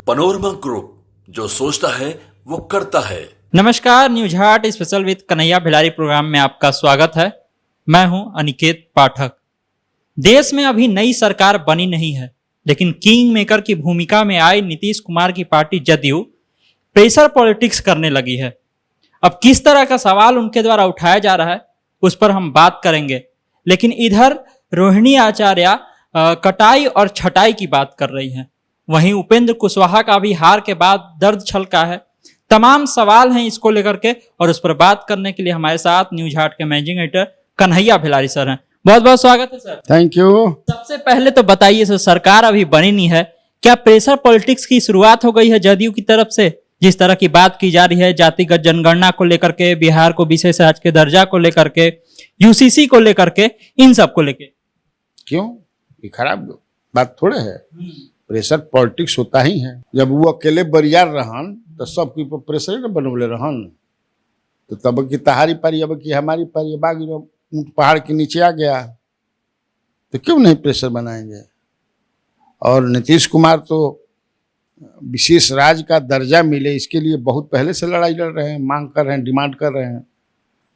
Panorama group, जो सोचता है वो करता है। नमस्कार, news Haat special with Kanhaiya Bhilari programme में आपका स्वागत है। मैं हूं अनिकेत पाठक। देश में अभी नई सरकार बनी नहीं है, लेकिन किंग मेकर की भूमिका में आई नीतीश कुमार की पार्टी जदयू प्रेशर पॉलिटिक्स करने लगी है। अब किस तरह का सवाल उनके द्वारा उठाया जा रहा है, उस पर हम बात करेंगे। लेकिन इधर रोहिणी आचार्य कटाई और छटाई की बात कर रही हैं। वहीं उपेंद्र कुशवाहा का भी हार के बाद दर्द छलका है। तमाम सवाल हैं इसको लेकर के, और उस पर बात करने के लिए हमारे साथ न्यूज हाट के मैनेजिंग एडिटर कन्हैया भिलारी सर हैं। बहुत बहुत स्वागत है सर। Thank you. सबसे पहले तो बताइए सर, सरकार अभी बनी नहीं है, क्या प्रेशर पॉलिटिक्स की शुरुआत हो गई है जदयू की तरफ से? जिस तरह की बात की जा रही है जातिगत जनगणना को लेकर के, बिहार को विशेष राज्य के दर्जा को लेकर के, यूसीसी को लेकर के, इन सब को लेकर क्यों? ये खराब बात थोड़े है। प्रेशर पॉलिटिक्स होता ही है। जब वो अकेले बरियार रहन तो सबके ऊपर प्रेशर न बनवले रहन, तो तब की तहारी पारी, अब की हमारी पारी, बागी पहाड़ के नीचे आ गया तो क्यों नहीं प्रेशर बनाएंगे। और नीतीश कुमार तो विशेष राज्य का दर्जा मिले, इसके लिए बहुत पहले से लड़ाई लड़ रहे हैं, मांग कर रहे हैं, डिमांड कर रहे हैं।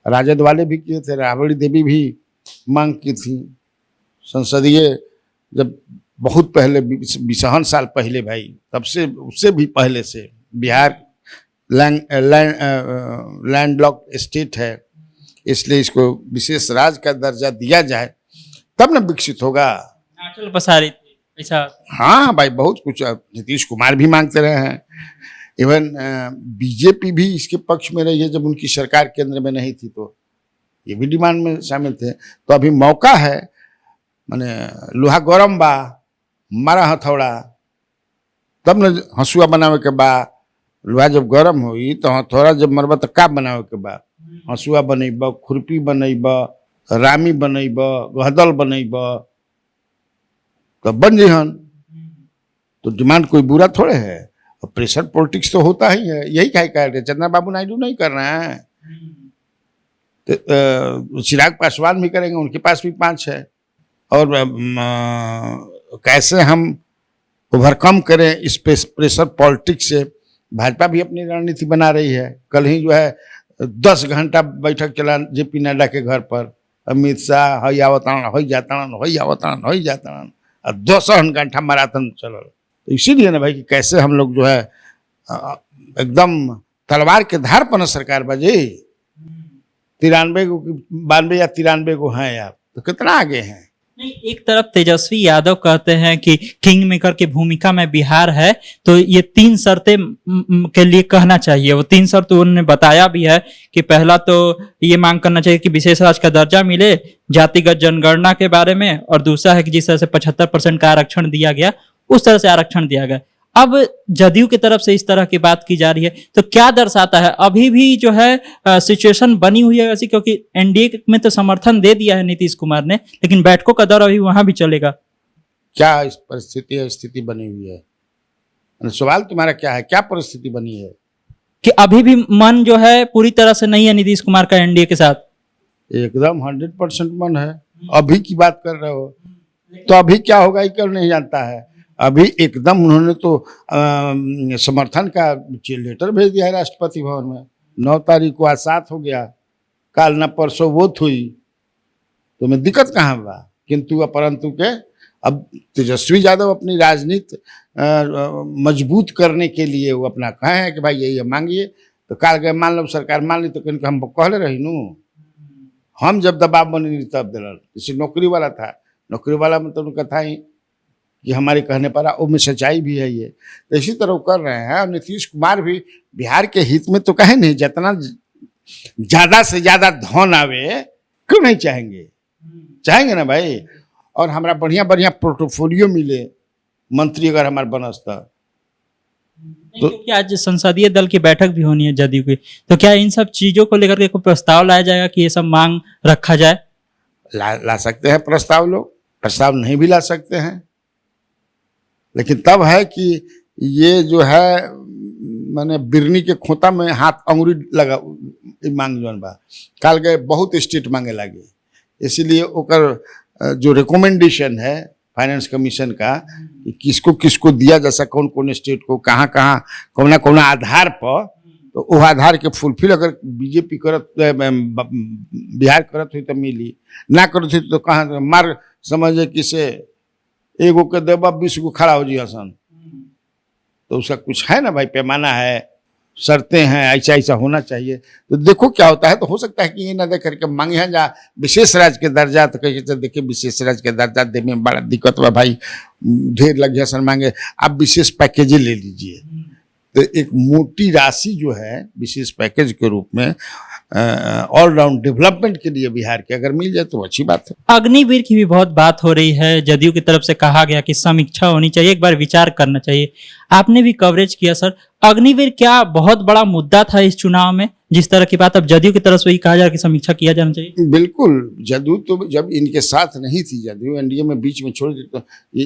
राजद वाले भी किए थे, राबड़ी देवी भी मांग की थी संसदीय, जब बहुत पहले 20 साल पहले भाई, तब से उससे भी पहले से बिहार लैंडलॉक्ड स्टेट है, इसलिए इसको विशेष राज्य का दर्जा दिया जाए तब न विकसित होगा। नाचल पसारी ऐसा। हाँ भाई, बहुत कुछ नीतीश कुमार भी मांगते रहे हैं। इवन बीजेपी भी इसके पक्ष में रही है, जब उनकी सरकार केंद्र में नहीं थी तो ये भी डिमांड में शामिल थे। तो अभी मौका है, माने लोहा गरम बा, मारा हथौड़ा तब न हंसुआ बनावे के बा। लोहा जब गरम हुई तो हथौड़ा जब मरबा तो का बनावे के बा? हंसुआ बनैब, खुरपी बनैब, रामी बनैब, गहदल बनैब, तब बन जहन। तो डिमांड कोई बुरा थोड़े है। और प्रेशर पॉलिटिक्स तो होता ही है, यही क्या कह रहे चंद्रबाबू नायडू नहीं कर रहे हैं, तो चिराग पासवान भी करेंगे, उनके पास भी 5 है। और कैसे हम ओवरकम करें इस प्रेशर पॉलिटिक्स से, भाजपा भी अपनी रणनीति बना रही है। कल ही जो है 10 घंटा बैठक चला जेपी नड्डा के घर पर, अमित शाह हई आवतान, हई जातान, हई आवतान, हई जातान, और 200 घंटा मैराथन चलल। तो इसीलिए ना भाई कि कैसे हम लोग जो है एकदम तलवार के धार पर न सरकार बजे। 93 को 92 या 93 को हैं आप, तो कितना आगे हैं। नहीं, एक तरफ तेजस्वी यादव कहते हैं कि किंग मेकर की भूमिका में बिहार है, तो ये 3 शर्तें के लिए कहना चाहिए। वो 3 शर्त उन्होंने बताया भी है कि पहला तो ये मांग करना चाहिए कि विशेष राज्य का दर्जा मिले, जातिगत जनगणना के बारे में, और दूसरा है कि जिस तरह से 75% का आरक्षण दिया गया उस तरह से आरक्षण दिया गया। अब जदयू की तरफ से इस तरह की बात की जा रही है, तो क्या दर्शाता है? अभी भी जो है सिचुएशन बनी हुई है वैसी, क्योंकि एनडीए में तो समर्थन दे दिया है नीतीश कुमार ने, लेकिन बैठकों का दौर अभी वहां भी चलेगा। क्या इस परिस्थिति स्थिति बनी हुई है? सवाल तुम्हारा क्या है, क्या परिस्थिति बनी है? कि अभी भी मन जो है पूरी तरह से नहीं है नीतीश कुमार का एनडीए के साथ। एकदम 100% मन है। अभी की बात कर रहे हो तो अभी क्या होगा ये क्यों नहीं जानता है। अभी एकदम उन्होंने तो समर्थन का लेटर भेज दिया है राष्ट्रपति भवन में। 9 तारीख को, आज 7 हो गया, काल न परसों वोट हुई, तो मैं दिक्कत कहाँ बा? किंतु अपरंतु के अब तेजस्वी यादव अपनी राजनीति मजबूत करने के लिए वो अपना कहे हैं कि भाई यही मांगिए, तो काल गए मान लो सरकार मान ली, तो कहीं हम कहले रही नू, हम जब दबाव बनी तब दिल। जैसे नौकरी वाला था, नौकरी वाला में तो उनका था ही कि हमारे कहने पर में सच्चाई भी है ये। तो इसी तरह कर रहे हैं। और नीतीश कुमार भी बिहार के हित में तो कहे नहीं, जितना ज़्यादा से ज़्यादा धन आवे क्यों नहीं चाहेंगे? चाहेंगे ना भाई। और हमारा बढ़िया बढ़िया पोर्टफोलियो मिले, मंत्री अगर हमारे बनसता तो क्या आज संसदीय दल की बैठक भी होनी है जदयू की, तो क्या इन सब चीजों को लेकर के कोई प्रस्ताव लाया जाएगा कि ये सब मांग रखा जाए? ला सकते हैं प्रस्ताव, लोग प्रस्ताव नहीं भी ला सकते हैं, लेकिन तब है कि ये जो है मैंने बिरनी के खोता में हाथ अंगुरी लगा मांग जौन बा, काल गए बहुत स्टेट मांगे लगे, इसीलिए ओकर जो रिकमेंडेशन है फाइनेंस कमीशन का कि किसको किसको दिया जा सकता, कौन कौन स्टेट को कहाँ कहाँ कौन कौन आधार पर, तो वो आधार के फुलफिल अगर बीजेपी करत बिहार करत हुई तो मिली, ना करत हुई तो कहाँ मार समझे किसे एगो के देबा 20 गो खड़ा हो जी हसन। तो उसका कुछ है ना भाई, पैमाना है, शर्तें हैं, ऐसा ऐसा होना चाहिए। तो देखो क्या होता है। तो हो सकता है कि ये ना देख करके मांगे हैं जा विशेष राज्य के दर्जा, तो कहिए देखिए विशेष राज्य के दर्जा देने में बड़ा दिक्कत हुआ भाई, ढेर लग गया सर मांगे, आप विशेष पैकेज ले लीजिए। तो एक मोटी राशि जो है विशेष पैकेज के रूप में ऑलराउंड डेवलपमेंट के लिए बिहार के अगर मिल जाए तो अच्छी बात है। अग्निवीर की भी बहुत बात हो रही है, जदयू की तरफ से कहा गया कि समीक्षा होनी चाहिए, एक बार विचार करना चाहिए। आपने भी कवरेज किया सर, अग्निवीर क्या बहुत बड़ा मुद्दा था इस चुनाव में, जिस तरह की बात अब जदयू की तरफ से ही कहा जा रहा है कि समीक्षा किया जाना चाहिए? बिल्कुल, जदयू तो जब इनके साथ नहीं थी, जदयू एनडीए में बीच में छोड़ दी, तो ये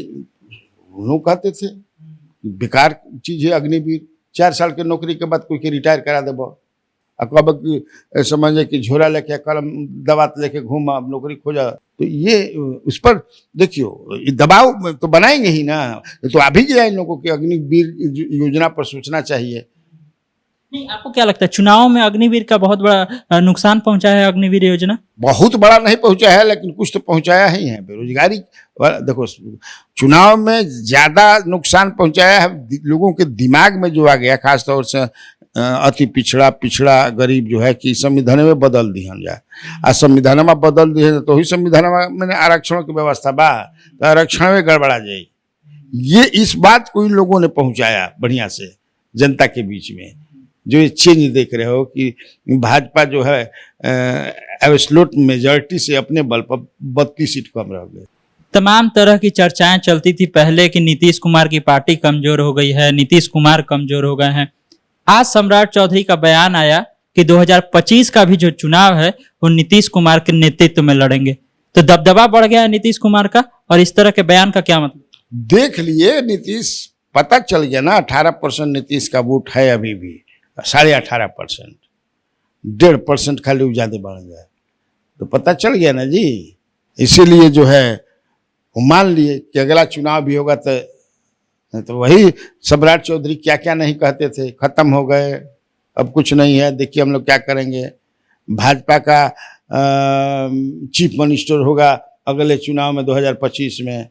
लोग कहते थे बेकार चीज है अग्निवीर, 4 साल के नौकरी के बाद कोई के रिटायर करा देबो, कब कि समझे कि झोला लेके कलम दबात लेके घूमा नौकरी खोजा। तो ये उस पर देखियो दबाव तो बनाएंगे ही ना। तो अभी जो है इन लोगों की अग्निवीर योजना पर सोचना चाहिए। नहीं, आपको क्या लगता है चुनाव में अग्निवीर का बहुत बड़ा नुकसान पहुंचा है? अग्निवीर योजना बहुत बड़ा नहीं पहुंचा है, लेकिन कुछ तो पहुंचाया ही है। बेरोजगारी देखो, चुनाव में ज्यादा नुकसान पहुंचाया है लोगों के दिमाग में जो आ गया, खासतौर से अति पिछड़ा गरीब जो है कि संविधान में बदल दिहन जाए, आ संविधान में बदल दिए तो ही संविधान में आरक्षण की व्यवस्था बा, तो आरक्षण में गड़बड़ा जाए। ये इस बात को इन लोगों ने पहुंचाया बढ़िया से जनता के बीच में। जो ये चेंज देख रहे हो कि भाजपा जो है एब्सोल्यूट मेजॉरिटी से अपने बल पर 32 सीट कम रह गए। तमाम तरह की चर्चाएं चलती थी पहले कि नीतीश कुमार की पार्टी कमजोर हो गई है, नीतीश कुमार कमजोर हो गए हैं। आज सम्राट चौधरी का बयान आया कि 2025 का भी जो चुनाव है वो नीतीश कुमार के नेतृत्व में लड़ेंगे, तो दबदबा बढ़ गया है नीतीश कुमार का। और इस तरह के बयान का क्या मतलब? देख लिए नीतीश, पता चल गया ना, 18% नीतीश का वोट है अभी भी, 18.5%, 1.5% खाली ज्यादा बढ़ जाए तो पता चल गया ना जी। इसीलिए जो है वो मान लिए कि अगला चुनाव भी होगा तो वही सम्राट चौधरी क्या क्या नहीं कहते थे, खत्म हो गए, अब कुछ नहीं है, देखिए हम लोग क्या करेंगे। भाजपा का चीफ मिनिस्टर होगा अगले चुनाव में 2025 में,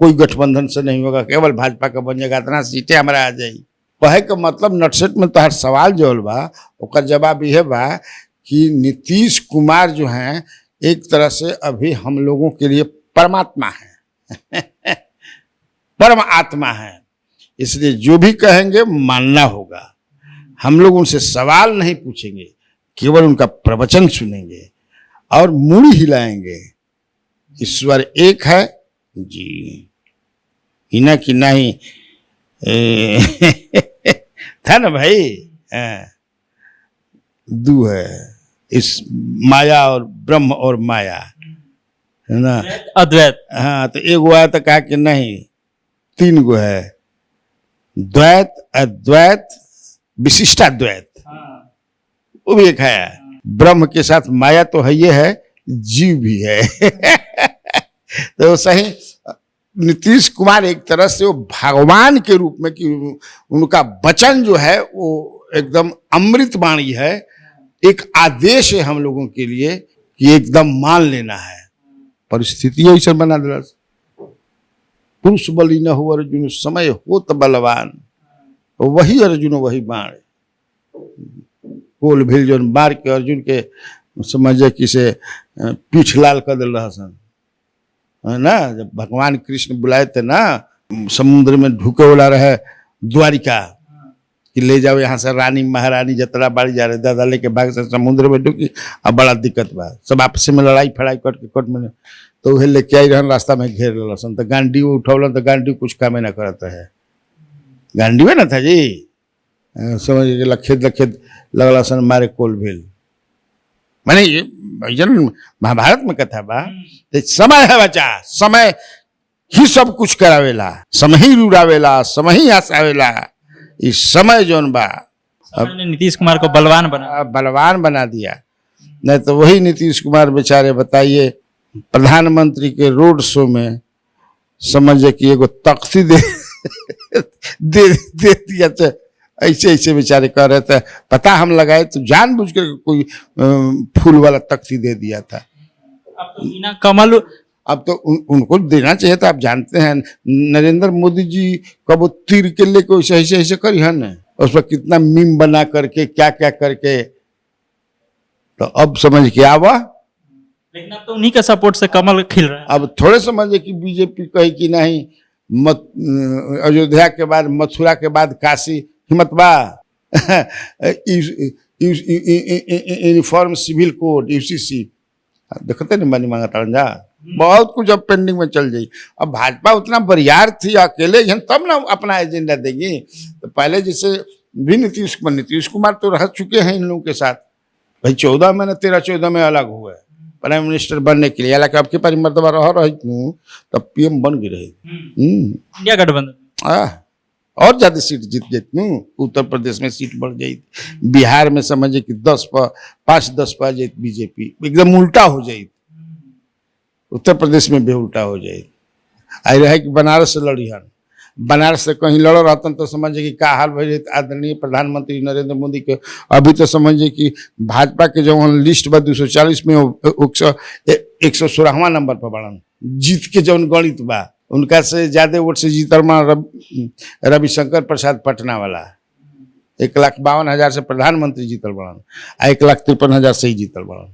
कोई गठबंधन से नहीं होगा, केवल भाजपा का बन जाएगा, इतना सीटें हमारा आ जाएगी। कहे का मतलब नटसट में तो हर सवाल जो बा ओकर जवाब यह बा कि नीतीश कुमार जो हैं एक तरह से अभी हम लोगों के लिए परमात्मा है परम आत्मा है। इसलिए जो भी कहेंगे मानना होगा। हम लोग उनसे सवाल नहीं पूछेंगे, केवल उनका प्रवचन सुनेंगे और मुड़ी हिलाएंगे। ईश्वर एक है जी, हिना कि नहीं था ना भाई, दू है इस माया और ब्रह्म और माया है ना, अद्वैत। हाँ, तो एक गो है तो कहा कि नहीं 3 गो है, द्वैत अद्वैत विशिष्टाद्वैत, वो भी एक है। ब्रह्म के साथ माया तो है, ये है जीव भी है तो सही नीतीश कुमार एक तरह से वो भगवान के रूप में कि उनका वचन जो है वो एकदम अमृत वाणी है, एक आदेश है हम लोगों के लिए कि एकदम मान लेना है। परिस्थिति ऐसा बना दिला, पुरुष बलि न हो अर्जुन समय हो तो बलवान, वही अर्जुन वही बाण, कोल भील जो मार के अर्जुन के समझे किसे पीठ लाल कर दिल रहा सन, है ना। जब भगवान कृष्ण बुलाए थे ना समुद्र में ढुके वाला रहे द्वारिका कि ले जाओ यहाँ से रानी महारानी जतरा बाड़ी जा रहे, दादा लेके भाग से समुद्र में ढुकी, अब बड़ा दिक्कत बा, सब आपस में लड़ाई फड़ाई करके कोर्ट में, तो वह लेके आई रहन, रास्ता में घेर लसन, तो गांडी उठौलन, तो गांडी कुछ काम ना करता है, गांडी में ना था जी, समझ के लखेद लखेद लगला सन मारे कोल भेल। मैंने ये महाभारत में कथा बा, समय है बचा, समय ही सब कुछ करावेला, समय ही रुरावेला, समय ही हंसावेला। इस समय जोन बा अब नीतीश कुमार को बलवान बना दिया। नहीं तो वही नीतीश कुमार बेचारे बताइए प्रधानमंत्री के रोड शो में समझे कि एगो तख्ती दे दे दिया तो ऐसे ऐसे बेचारे कह रहे थे, पता हम लगाए तो जानबूझ के कोई फूल वाला तख्ती दे दिया था। अब तो बिना कमल अब तो उनको देना चाहिए था। आप जानते हैं नरेंद्र मोदी जी कब वो तीर के लेके ऐसे ऐसे ऐसे करी है ना, उस पर कितना मीम बना करके क्या क्या करके, तो अब समझ के आवा। लेकिन अब तो उन्हीं के सपोर्ट से कमल खिल रहा है। अब थोड़े समझे कि बीजेपी कही कि नहीं अयोध्या के बाद मथुरा के बाद काशी, हिम्मत बा यूनिफॉर्म सिविल कोड यूसीसी देखते नहीं मनी मांगा जा, बहुत कुछ अब पेंडिंग में चल जाई। अब भाजपा उतना बरियार थी अकेले तब ना अपना एजेंडा देगी। तो पहले जैसे भी नीतीश कुमार तो रह चुके हैं इन लोगों के साथ भाई, 14 में 13-14 में अलग हुए प्राइम मिनिस्टर बनने के लिए, हालांकि आपके पास मर्तबा रही तब पीएम बन गई रही। इंडिया गठबंधन और ज्यादा सीट जीत जाती, उत्तर प्रदेश में सीट बढ़ जाती, बिहार में समझे कि 5-10 पा जाती बीजेपी, एकदम उल्टा हो जाती, उत्तर प्रदेश में भी उल्टा हो जाएगी। आई रहे कि बनारस से लड़ी हन, बनारस से कहीं लड़ रहता तो समझे कि क्या हाल भाई आदरणीय प्रधानमंत्री नरेंद्र मोदी के। अभी तो समझे कि भाजपा के जो लिस्ट बा 240 में 116वां नंबर पर बढ़न, जीत के जो गणित बा उनका से ज्यादा वोट से जीतल रविशंकर प्रसाद पटना वाला 1,52,000 से प्रधानमंत्री जीतल बड़न, 1,53,000 से ही जीतल बड़न।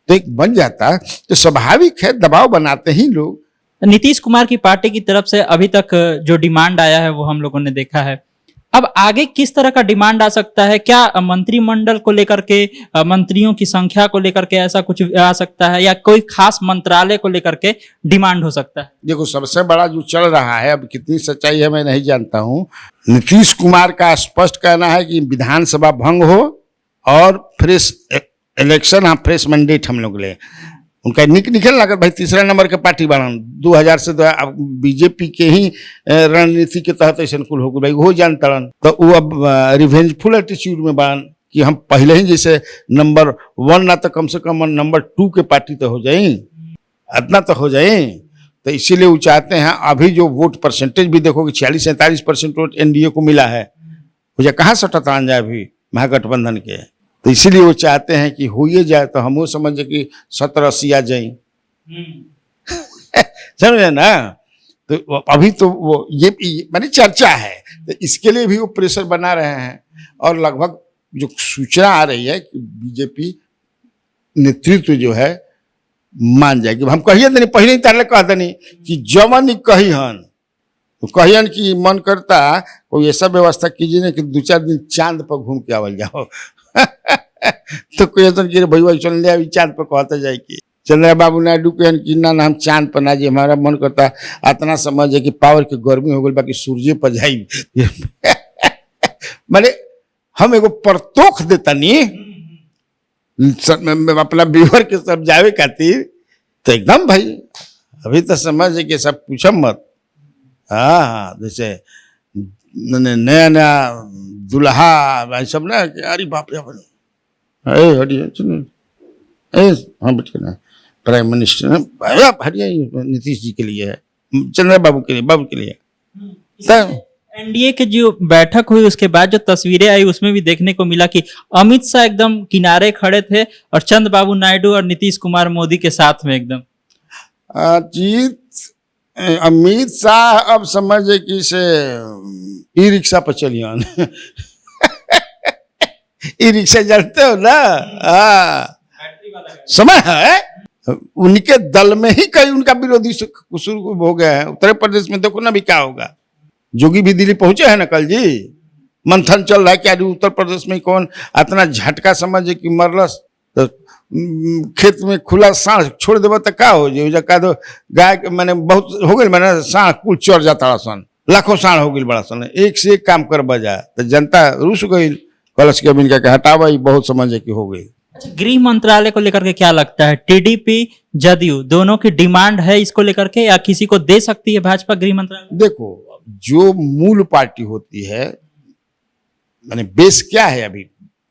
तो एक बन जाता तो स्वाभाविक है, दबाव बनाते ही लोग। नीतीश कुमार की पार्टी की तरफ से अभी तक जो डिमांड आया है वो हम लोगों ने देखा है। अब आगे किस तरह का डिमांड आ सकता है? क्या मंत्रिमंडल को लेकर के, मंत्रियों की संख्या को लेकर के ऐसा कुछ आ सकता है, या कोई खास मंत्रालय को लेकर के डिमांड हो सकता है? देखो, सबसे बड़ा जो चल रहा है, अब कितनी सच्चाई है मैं नहीं जानता हूँ, नीतीश कुमार का स्पष्ट कहना है कि विधानसभा भंग हो और फ्रेश इलेक्शन, हाँ फ्रेश मैंडेट हम लोग ले। उनका निकल लगा भाई तीसरा नंबर के पार्टी बनन 2000 से बीजेपी के ही रणनीति के तहत ऐसा कुल हो गई भाई, वो जानता तो वो अब रिवेंजफुल एटीट्यूड में बन कि हम पहले ही जैसे नंबर 1 ना तो कम से कम नंबर 2 के पार्टी तो हो जाए, इतना तो हो जाए। तो इसीलिए वो चाहते हैं। अभी जो वोट परसेंटेज भी देखो कि 40-47% वोट एनडीए को मिला है, मुझे कहाँ से टतान जाए अभी महागठबंधन के। तो इसीलिए वो चाहते हैं कि हो ये जाए तो हम वो समझे कि 70-80 आ जाए, समझे ना। तो अभी तो वो ये माने चर्चा है, तो इसके लिए भी वो प्रेशर बना रहे हैं। और लगभग जो सूचना आ रही है कि बीजेपी नेतृत्व जो है मान जाएगी। हम कहिए नहीं, पहले ही तारले कह देनी कि जवन कही हन तो कहियन कि मन करता कोई ऐसा व्यवस्था कीजिए ना कि 2-4 दिन चांद पर घूम के आवल जाओ। तो कोई ऐसा कि भैया चल ले चांद पर कहते जाए कि चंद्रबाबू नायडू कहन कि ना हम चांद पर ना जी, हमारा मन करता इतना समझ है कि पावर की गर्मी हो गई बाकी सूर्य पर जाई। माने हम एगो परतोख देता नहीं अपना व्यूअर के समझावे खातिर, तो एकदम भाई अभी तो समझ है कि सब पूछम मत। हाँ, जैसे नया नया दुल्हा सब ना, अरे बाप रे हाँ बैठ ना प्राइम मिनिस्टर हरिया नीतीश जी के लिए है, चंद्रबाबू के लिए, बाबू के लिए। एनडीए के जो बैठक हुई उसके बाद जो तस्वीरें आई उसमें भी देखने को मिला कि अमित शाह एकदम किनारे खड़े थे और चंद्रबाबू नायडू और नीतीश कुमार मोदी के साथ में एकदम। जीत अमित शाह अब समझे कि से ई रिक्शा पर चलिए। ई रिक्शा जानते हो ना, हाँ समय है। उनके दल में ही कई उनका विरोधी शुरू हो गए हैं। उत्तर प्रदेश में देखो ना भी क्या होगा। जोगी भी दिल्ली पहुंचे हैं ना कल जी, मंथन चल रहा है कि उत्तर प्रदेश में कौन इतना झटका समझे कि मरलस, तो खेत में खुला सांड छोड़ देव तो क्या हो जाए, का दो गाय मैंने बहुत हो गई, मैंने सांड कुल चढ़ जाता सन, लाखों सांड हो गई बड़ा सन, एक से एक काम कर बजा, तो जनता रुस गई कलश के बिन के हटावा ही बहुत समझे कि हो गई। अच्छा, गृह मंत्रालय को लेकर के क्या लगता है? टीडीपी जदयू दोनों की डिमांड है इसको लेकर के, या किसी को दे सकती है भाजपा गृह मंत्रालय? देखो, जो मूल पार्टी होती है, माने बेस क्या है, अभी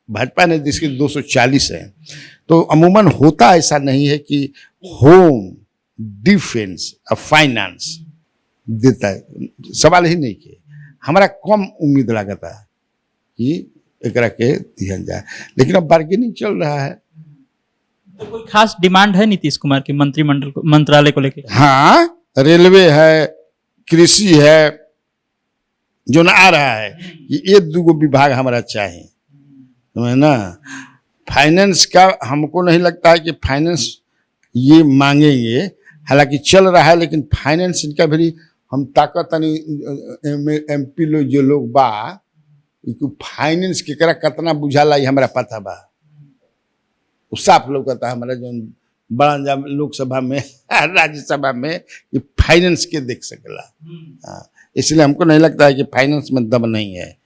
भाजपा ने जिसके 240 है, तो अमूमन होता ऐसा नहीं है कि होम, डिफेंस और फाइनेंस देता है, सवाल ही नहीं किए। हमारा कम उम्मीद लागत है कि एकरा के दिहल जाए, लेकिन अब बार्गेनिंग चल रहा है। तो कोई खास डिमांड है नीतीश कुमार की मंत्रिमंडल को, मंत्रालय को लेकर? हाँ, रेलवे है, कृषि है, जो ना आ रहा है कि ये दूगो विभाग हमारा चाहिए, है ना। फाइनेंस का हमको नहीं लगता है कि फाइनेंस ये मांगेंगे, हालांकि चल रहा है, लेकिन फाइनेंस इनका भी हम ताकत MP लोग जो लोग बा, फाइनेंस के करा कितना बुझाला ये हमारा पता बा, वो साफ लोग कहता है हमारा जो बड़ा लोकसभा में राज्यसभा में ये फाइनेंस के देख सकेला। हाँ, इसलिए हमको नहीं लगता है कि फाइनेंस में दम नहीं है।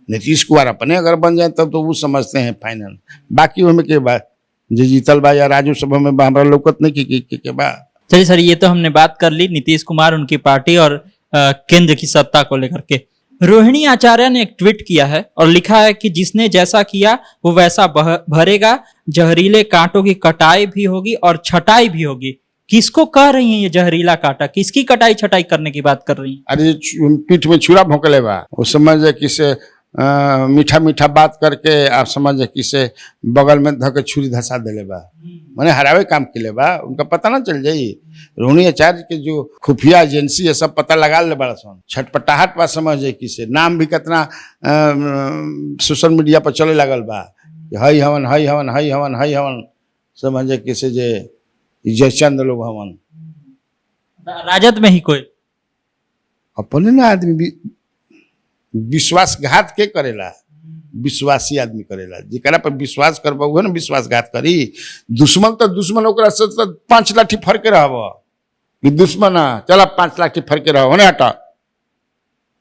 नीतीश कुमार अपने अगर बन जाए तब तो वो समझते हैं फाइनेंस, बाकी हमें के बाद जो जीतल बा या राज्यसभा में हमारा लोकत नहीं के बा। चलिए सर, ये तो हमने बात कर ली नीतीश कुमार, उनकी पार्टी और केंद्र की सत्ता को लेकर के। रोहिणी आचार्य ने एक ट्वीट किया है और लिखा है कि जिसने जैसा किया वो वैसा भरेगा, जहरीले कांटों की कटाई भी होगी और छटाई भी होगी। किसको कह रही हैं ये जहरीला कांटा? किसकी कटाई छटाई करने की बात कर रही हैं? अरे पीठ में छुरा भोंकले बा, वो समझ किसे मीठा मीठा बात करके आप समझ किसे बगल में धके छुरी धसा देले बा, माने हरावे काम के बा, उनका पता ना चल जाई। रोहिणी आचार्य के जो खुफिया एजेंसी है सब पता लगा ले बड़ा सन, छटपटाहट बा समझ किसे, नाम भी कितना सोशल मीडिया पर चले लगल बा, हई हवन हई हवन हई हवन हई हवन, समझ किसे जे जयचंद लोग हवन। राजद में ही कोई अपने ना आदमी विश्वासघात के करेला, विश्वासी आदमी करेला, जिकरा पर विश्वास करबा उहे ना विश्वासघात करी। दुश्मन तो दुश्मन ओकरा से 5 लाठी फरके रहब कि दुश्मन चला 5 लाठी फरके रहो होने हटा।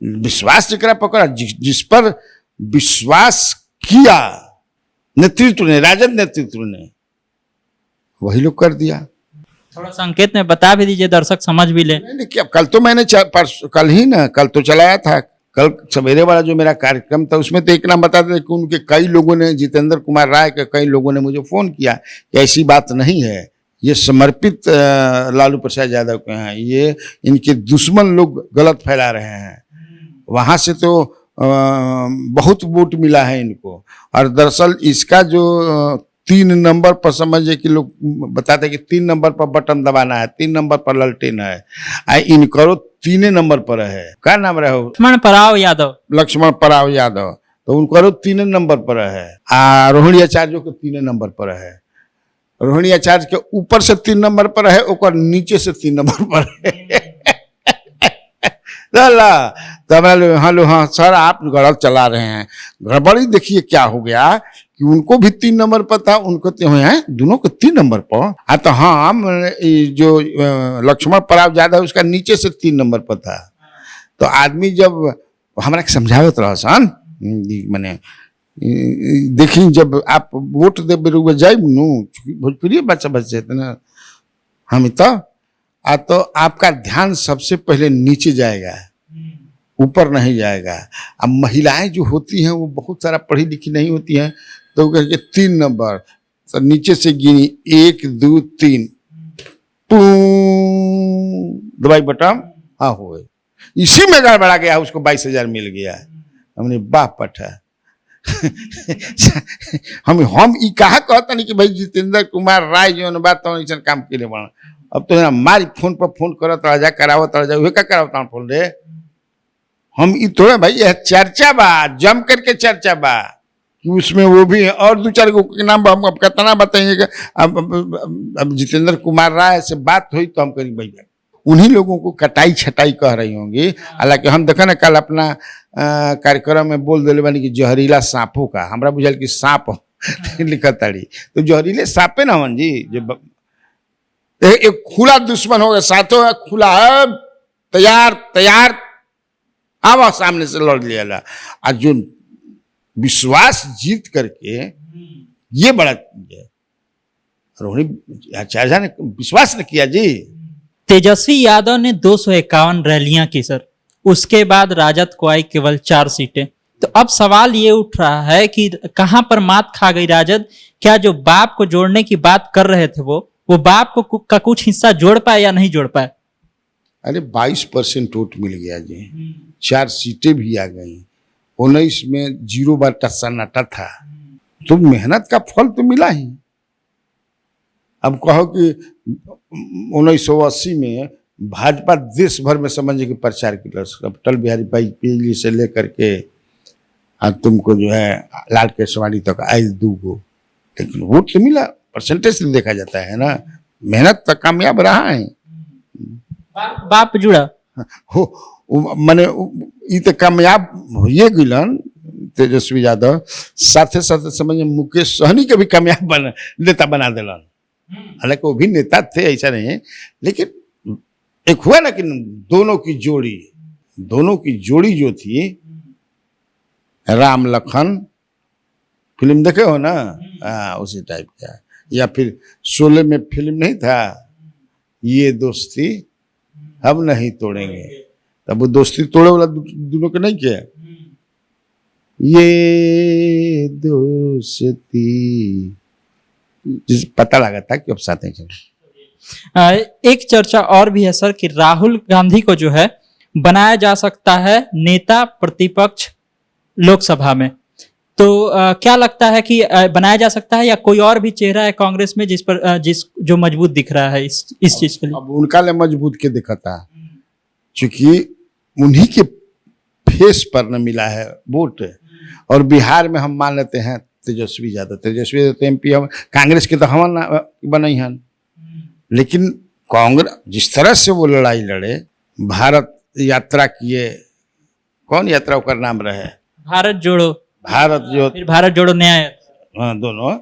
विश्वास जिकरा पकड़ा, जिस पर विश्वास किया नेतृत्व ने, राजद नेतृत्व ने, वही लोग कर दिया। थोड़ा संकेत में बता भी दीजिए, दर्शक समझ भी ले। नहीं क्या, कल तो मैंने कल तो चलाया था, कल सवेरे वाला जो मेरा कार्यक्रम था उसमें तो एक नाम बताते थे कि उनके कई लोगों ने, जितेंद्र कुमार राय के कई लोगों ने मुझे फोन किया कि ऐसी बात नहीं है, ये समर्पित लालू प्रसाद यादव के हैं, ये इनके दुश्मन लोग गलत फैला रहे हैं, वहां से तो बहुत वोट मिला है इनको। और दरअसल इसका जो 3 नंबर पर समझिए कि लोग बताते हैं कि 3 नंबर पर बटन दबाना है, 3 नंबर पर ललटेन है, इनको 3 नंबर पर है। क्या नाम रहे? लक्ष्मण पराव यादव। लक्ष्मण पराव यादव, तो उनको 3 नंबर पर है। रोहिणी आचार्य के 3 नंबर पर है। रोहिणी आचार्य के ऊपर से 3 नंबर पर है, और नीचे से 3 नंबर पर है। हेलो हाँ सर, आप गलत चला रहे हैं, गड़बड़ी देखिए क्या हो गया कि उनको भी 3 नंबर पर था, उनको तो हैं दोनों को 3 नंबर पर। तो हाँ, जो लक्ष्मण पराव यादव उसका नीचे से 3 नंबर पर था। तो आदमी जब हमारा समझावत रहा सन, मैंने देखी जब आप वोट दे जाए भोजपुरी बच्चा बच्चे ना हम तो आपका ध्यान सबसे पहले नीचे जाएगा, ऊपर नहीं जाएगा। अब महिलाएं जो होती हैं वो बहुत सारा पढ़ी लिखी नहीं होती हैं, तो कहेंगे 3 नंबर, तो नीचे से गिनी 1 2 3 दवाई बटन, हाँ हो इसी में गड़बड़ा गया, उसको 22,000 मिल गया। हमने वाह पठा। हम ई कहा कहता नहीं कि भाई जितेंद्र कुमार राय जो बात तो ऐसा काम के लिए बना। अब तो हमारी फोन पर फोन करत रह जा, करावत रह जा, वही का करावता फोन रे। हम ई थोड़ा भाई यह चर्चा बा, जम करके चर्चा बा कि उसमें वो भी है, और 2-4 के नाम हम अब कितना बताएंगे। अब जितेंद्र कुमार राय से बात हुई तो हम करेंगे भैया उन्हीं लोगों को कटाई छटाई कह रही होंगी। हालांकि हम देखा ना कल अपना कार्यक्रम में बोल दिले बानी कि जहरीला सांपों का, हमरा बुझल कि सांप लिखा ताड़ी, तो जहरीले सांपे ना हन जी, जो एक खुला दुश्मन होगा, साथों है खुला है, तैयार आवा सामने से लड़ लिया। और जो विश्वास जीत करके ये बड़ा रोहिणी आचार्य ने विश्वास न किया जी। तेजस्वी यादव ने 251 रैलियां की सर, उसके बाद राजद को आई केवल 4 सीटें। तो अब सवाल ये उठ रहा है कि कहां पर मात खा गई राजद? क्या जो बाप को जोड़ने की बात कर रहे थे वो बाप को का कुछ हिस्सा जोड़ पाए या नहीं जोड़ पाए? अरे 22% वोट मिल गया जी, 4 सीटें भी आ गई, 19 में 0 बार सन्नाटा था, तो मेहनत का फल तो मिला ही। अब कहो कि 1980 में भाजपा देश भर में समझे कि प्रचार की, अटल बिहारी वाजपेयी से लेकर के तुमको जो है लाल केसवाड़ी तक आयल 2 गो, लेकिन वोट तो मिला, परसेंटेज से देखा जाता है ना, मेहनत तो कामयाब रहा है। बाप जुड़ा हो माने ये तो कामयाब होइए गिलन तेजस्वी यादव, साथे साथे समझ मुकेश सहनी के भी कामयाब नेता बना दिलन। हालांकि वो भी नेता थे, ऐसा नहीं है, लेकिन एक हुआ ना कि दोनों की जोड़ी जो थी, राम लखन फिल्म देखे हो ना, उसी टाइप का, या फिर शोले में फिल्म नहीं था, ये दोस्ती हम नहीं तोड़ेंगे, तब वो दोस्ती तोड़े वाला दोनों के नहीं किया, ये दोस्ती जिस पता लगा था कि अब साथ हैं चले। एक चर्चा और भी है सर कि राहुल गांधी को जो है बनाया जा सकता है नेता प्रतिपक्ष लोकसभा में, तो क्या लगता है कि बनाया जा सकता है, या कोई और भी चेहरा है कांग्रेस में जो मजबूत दिख रहा है इस चीज के लिए? अब उनका ले मजबूत के दिखा था, क्योंकि उन्हीं के फेस पर न मिला है वोट। और बिहार में हम मान लेते हैं तेजस्वी यादव एमपी, हम कांग्रेस के तो हम बने हैं, लेकिन कांग्रेस जिस तरह से वो लड़ाई लड़े, भारत यात्रा किए, कौन यात्रा का नाम रहे, भारत जोड़ो न्याय, हाँ दोनों,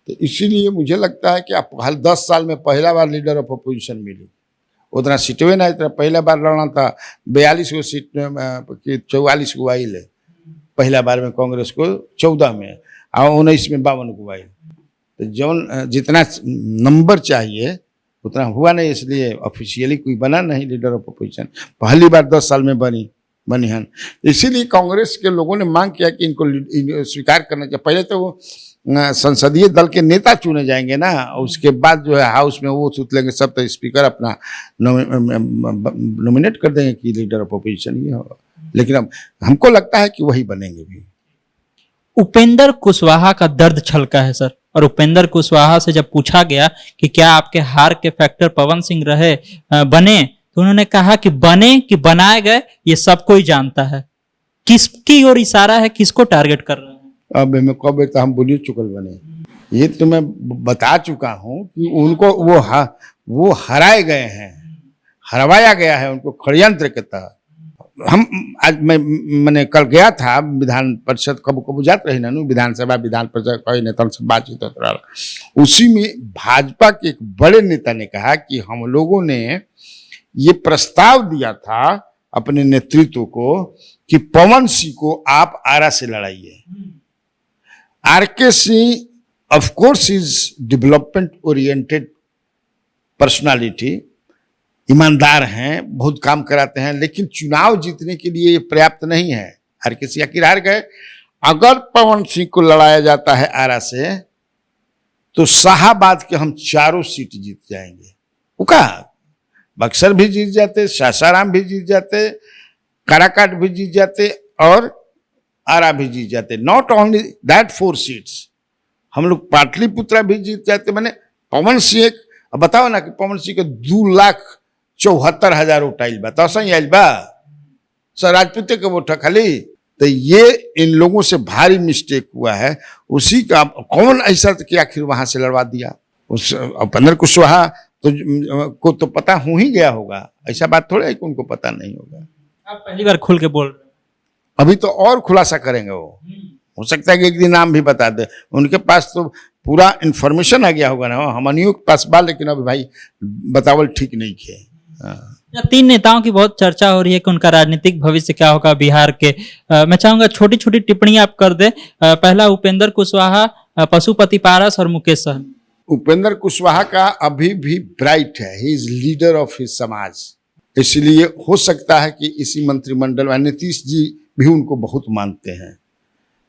तो इसीलिए मुझे लगता है कि आप हाल 10 साल में पहला बार लीडर ऑफ अपोजिशन मिली, उतना सीटें ना, इतना पहला बार लड़ना था 42 गो सीट में 44 गो आई ले, पहला बार में कांग्रेस को 14 में और 19 में 52 गो आई, तो जौन जितना नंबर चाहिए उतना हुआ नहीं, इसलिए ऑफिशियली कोई बना नहीं लीडर ऑफ अपोजिशन, पहली बार 10 साल में बनी है। इसीलिए कांग्रेस के लोगों ने मांग किया कि इनको स्वीकार करना चाहिए। पहले तो वो संसदीय दल के नेता चुने जाएंगे ना, उसके बाद जो है हाउस में वो सूत लेंगे सब, तो स्पीकर अपना नॉमिनेट कर देंगे कि लीडर ऑफ अपोजिशन ये होगा, लेकिन अब हमको लगता है कि वही बनेंगे भी। उपेंद्र कुशवाहा का दर्द छलका है सर, और उपेंद्र कुशवाहा से जब पूछा गया कि क्या आपके हार के फैक्टर पवन सिंह रहे बने, तो उन्होंने कहा कि बने कि बनाए गए ये सब कोई जानता है। किसकी ओर इशारा है, किसको टारगेट कर रहे हैं? अब मैं कब तो हम बोलिए चुकल बने, ये तो मैं बता चुका हूं कि उनको वो हराए गए हैं, हरवाया गया है उनको षड्यंत्र के तहत। हम आज मैंने कल गया था विधान परिषद, कब जाते रही ना विधानसभा विधान परिषद कई नेता से बातचीत होता रहा, उसी में भाजपा के एक बड़े नेता ने कहा कि हम लोगों ने ये प्रस्ताव दिया था अपने नेतृत्व को कि पवन सिंह को आप आरा से लड़ाइए। RK Singh of course is development oriented personality, ईमानदार हैं, बहुत काम कराते हैं, लेकिन चुनाव जीतने के लिए ये पर्याप्त नहीं है। आरके सिंह आखिर हार गए, अगर पवन सिंह को लड़ाया जाता है आरा से तो शाहाबाद के हम 4 सीट जीत जाएंगे। वो कहा बक्सर भी जीत जाते, सासाराम भी जीत जाते, काराकाट भी जीत जाते और आरा भी जीत जाते। नॉट ओनली दैट 4 सीट्स, हम लोग पाटलिपुत्रा भी जीत जाते। मैंने पवन सिंह, बताओ ना कि पवन सिंह के 2,74,000 वोट आयल बा, तो सही आयल बा सर, राजपूत के वोट खाली। तो ये इन लोगों से भारी मिस्टेक हुआ है, उसी का कौन ऐसा कि आखिर वहां से लड़वा दिया। उस उपेंद्र कुशवाहा को तो पता हो ही गया होगा, ऐसा बात थोड़ा है कि उनको पता नहीं होगा। आप पहली बार खुल के बोल रहे हैं, अभी तो और खुलासा करेंगे वो, हो सकता है कि एक दिन नाम भी बता दे, उनके पास तो पूरा इंफॉर्मेशन आ गया होगा ना, हमनियों के पास बा, लेकिन अभी भाई बतावल ठीक नहीं किए। 3 नेताओं की बहुत चर्चा हो रही है कि उनका राजनीतिक भविष्य क्या होगा बिहार के। मैं चाहूंगा छोटी छोटी टिप्पणी आप कर दें। पहला उपेंद्र कुशवाहा, पशुपति पारस और मुकेश सहनी। उपेंद्र कुशवाहा का अभी भी ब्राइट है, he is leader of his समाज, इसलिए हो सकता है कि इसी मंत्रिमंडल में नीतीश जी भी उनको बहुत मानते हैं।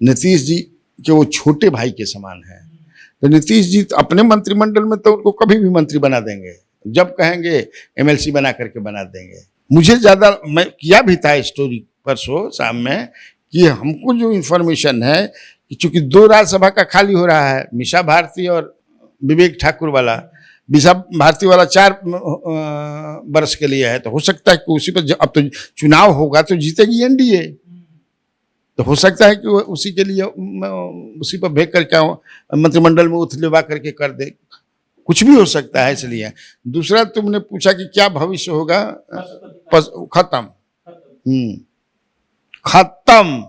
नीतीश जी के वो छोटे भाई के समान हैं, तो नीतीश जी अपने मंत्रिमंडल में तो उनको कभी भी मंत्री बना देंगे, जब कहेंगे एमएलसी बना करके बना देंगे। मुझे ज़्यादा, मैं किया भी था स्टोरी परसों शाम में, कि हमको जो इन्फॉर्मेशन है कि चूंकि 2 राज्यसभा का खाली हो रहा है, मीसा भारती और विवेक ठाकुर वाला, मीसा भारती वाला 4 वर्ष के लिए है, तो हो सकता है कि उसी पर अब तो चुनाव होगा तो जीतेगी एनडीए, तो हो सकता है कि वो उसी के लिए उसी पर भेज करके मंत्रिमंडल में उथलेवा करके कर दे, कुछ भी हो सकता है। इसलिए दूसरा तुमने पूछा कि क्या भविष्य होगा, खत्म, खत्म,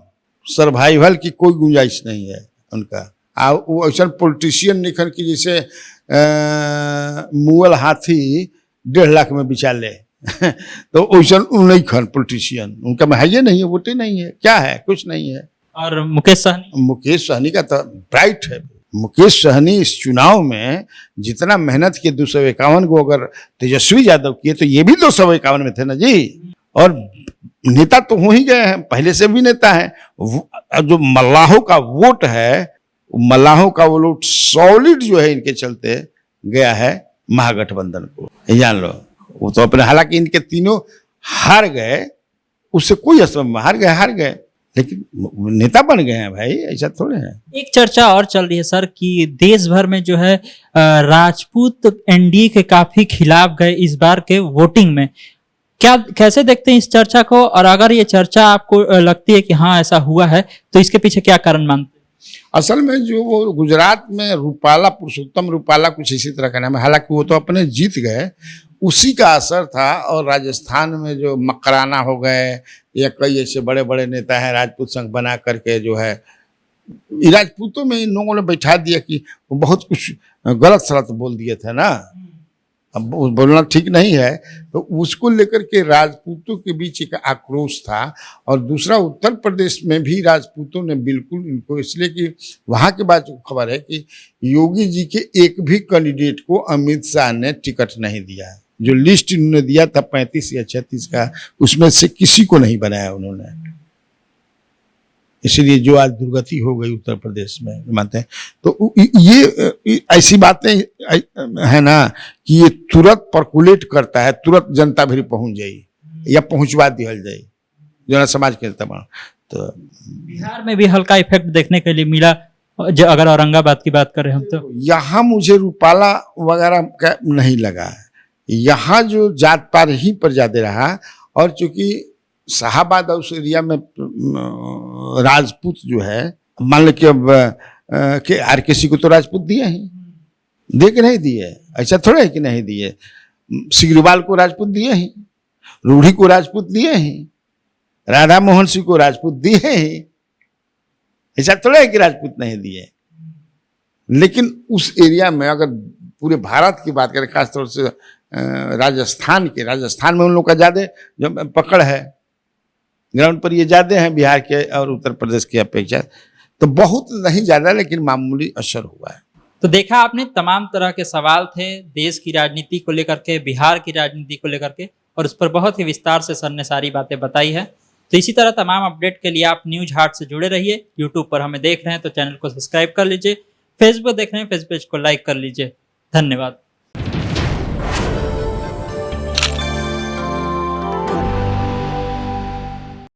सर्वाइवल की कोई गुंजाइश नहीं है उनका। वो ऐसा पॉलिटिशियन निखर की जैसे मुअल हाथी 1.5 लाख में बिचा ले तो वैसा नहीं खन पॉलिटिशियन, उनका में है ये नहीं है, वोटे नहीं है, क्या है, कुछ नहीं है। और मुकेश सहनी का तो ब्राइट है। मुकेश सहनी इस चुनाव में जितना मेहनत किए 251 को अगर तेजस्वी यादव किए तो ये भी 251 में थे ना जी। और नेता तो हो ही गए हैं, पहले से भी नेता है। जो मल्लाहों का वोट है, मल्लाहों का वो वोट सॉलिड जो है इनके चलते गया है महागठबंधन को, जान लो। वो तो अपने, हालांकि इनके तीनों हार गए, उससे कोई असर, हार गए लेकिन नेता बन गए हैं भाई, ऐसा थोड़े है। एक चर्चा और चल रही है सर कि देश भर में जो है राजपूत एनडीए के काफी खिलाफ गए इस बार के वोटिंग में। क्या, कैसे देखते हैं इस चर्चा को, और अगर ये चर्चा आपको लगती है कि हाँ ऐसा हुआ है तो इसके पीछे क्या कारण मानते हैं? असल में जो वो गुजरात में रूपाला, पुरुषोत्तम रूपाला कुछ इसी तरह का नाम है, हालांकि वो तो अपने जीत गए, उसी का असर था। और राजस्थान में जो मकराना हो गए या कई ऐसे बड़े बड़े नेता हैं राजपूत संघ बना करके जो है, राजपूतों में इन लोगों ने बैठा दिया कि वो बहुत कुछ गलत सलत बोल दिए थे ना, अब बोलना ठीक नहीं है, तो उसको लेकर के राजपूतों के बीच एक आक्रोश था। और दूसरा, उत्तर प्रदेश में भी राजपूतों ने बिल्कुल इनको, इसलिए कि वहाँ के बाद खबर है कि योगी जी के एक भी कैंडिडेट को अमित शाह ने टिकट नहीं दिया। जो लिस्ट इन्होंने दिया था 35 या 36 का, उसमें से किसी को नहीं बनाया उन्होंने। इसलिए जो आज दुर्गति हो गई उत्तर प्रदेश में, मानते हैं। तो ये ऐसी बातें है ना कि ये तुरंत पर्कुलेट करता है, तुरंत जनता भी पहुंच जाई या पहुंचवा दिया जाए जना समाज के तमाम। तो बिहार में भी हल्का इफेक्ट देखने के लिए मिला, अगर औरंगाबाद की बात करें हम तो। यहाँ मुझे रूपाला वगैरह का नहीं लगा, यहाँ जो जात पात ही पर ज्यादा रहा। और चूंकि शाहाबाद उस एरिया में राजपूत जो है, मान लो कि अब के आरकेसी को तो राजपूत दिए ही, दे के नहीं दिए, ऐसा थोड़ा है कि नहीं दिए। सिग्रीवाल को राजपूत दिए ही, रूढ़ी को राजपूत दिए ही, राधा मोहन सिंह को राजपूत दिए ही, ऐसा थोड़ा है कि राजपूत नहीं दिए। लेकिन उस एरिया में अगर पूरे भारत की बात करें, खासतौर से राजस्थान में उन लोग का ज्यादा जो पकड़ है, ग्राउंड पर ये ज्यादा है बिहार के और उत्तर प्रदेश की अपेक्षा। तो बहुत नहीं ज्यादा, लेकिन मामूली असर हुआ है। तो देखा आपने, तमाम तरह के सवाल थे देश की राजनीति को लेकर के, बिहार की राजनीति को लेकर के, और उस पर बहुत ही विस्तार से सर ने सारी बातें बताई है। तो इसी तरह तमाम अपडेट के लिए आप न्यूज हाट से जुड़े रहिए। यूट्यूब पर हमें देख रहे हैं तो चैनल को सब्सक्राइब कर लीजिए, फेसबुक देख रहे हैं फेसबुक पेज को लाइक कर लीजिए। धन्यवाद।